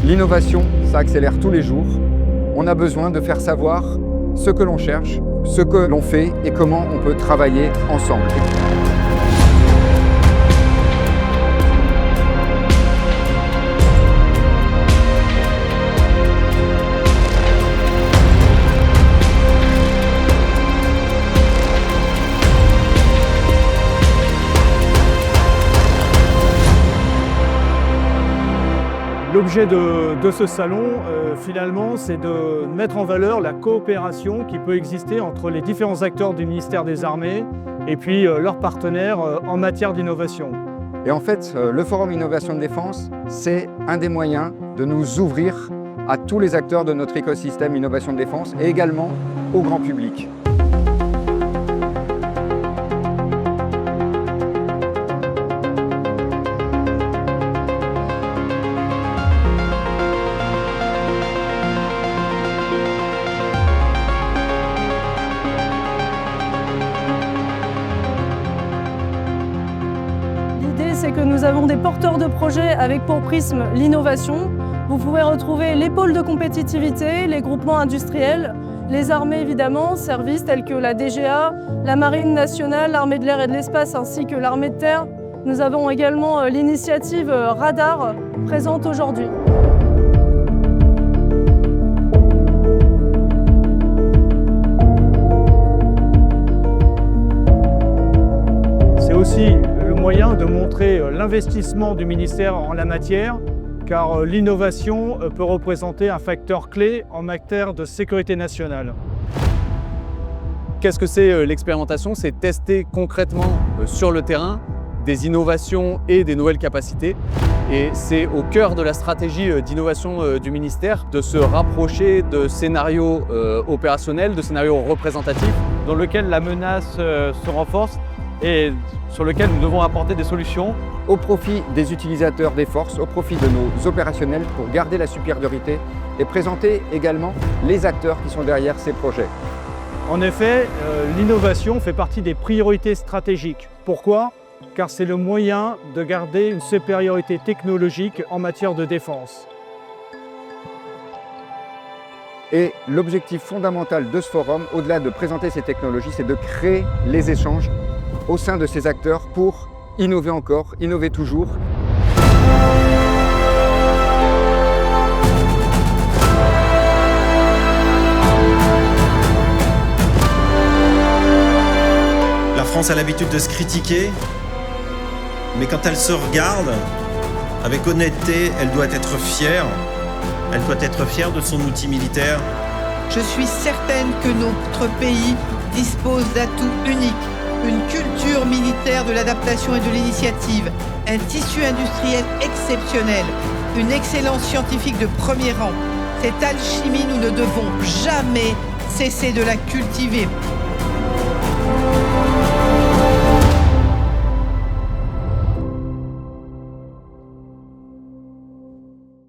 L'innovation, ça accélère tous les jours. On a besoin de faire savoir ce que l'on cherche, ce que l'on fait et comment on peut travailler ensemble. L'objet de ce salon, finalement, c'est de mettre en valeur la coopération qui peut exister entre les différents acteurs du ministère des Armées et puis leurs partenaires en matière d'innovation. Et en fait, le Forum Innovation de Défense, c'est un des moyens de nous ouvrir à tous les acteurs de notre écosystème Innovation de Défense et également au grand public. C'est que nous avons des porteurs de projets avec pour prisme l'innovation. Vous pouvez retrouver les pôles de compétitivité, les groupements industriels, les armées évidemment, services tels que la DGA, la Marine nationale, l'armée de l'air et de l'espace ainsi que l'armée de terre. Nous avons également l'initiative Radar présente aujourd'hui. C'est aussi moyen de montrer l'investissement du ministère en la matière, car l'innovation peut représenter un facteur clé en matière de sécurité nationale. Qu'est-ce que c'est l'expérimentation? C'est tester concrètement sur le terrain des innovations et des nouvelles capacités. Et c'est au cœur de la stratégie d'innovation du ministère de se rapprocher de scénarios opérationnels, de scénarios représentatifs, dans lesquels la menace se renforce et sur lequel nous devons apporter des solutions. Au profit des utilisateurs des forces, au profit de nos opérationnels pour garder la supériorité et présenter également les acteurs qui sont derrière ces projets. En effet, l'innovation fait partie des priorités stratégiques. Pourquoi? Car c'est le moyen de garder une supériorité technologique en matière de défense. Et l'objectif fondamental de ce forum, au-delà de présenter ces technologies, c'est de créer les échanges au sein de ces acteurs pour innover encore, innover toujours. La France a l'habitude de se critiquer, mais quand elle se regarde, avec honnêteté, elle doit être fière. Elle doit être fière de son outil militaire. Je suis certaine que notre pays dispose d'atouts uniques. Une culture militaire de l'adaptation et de l'initiative, un tissu industriel exceptionnel, une excellence scientifique de premier rang. Cette alchimie, nous ne devons jamais cesser de la cultiver.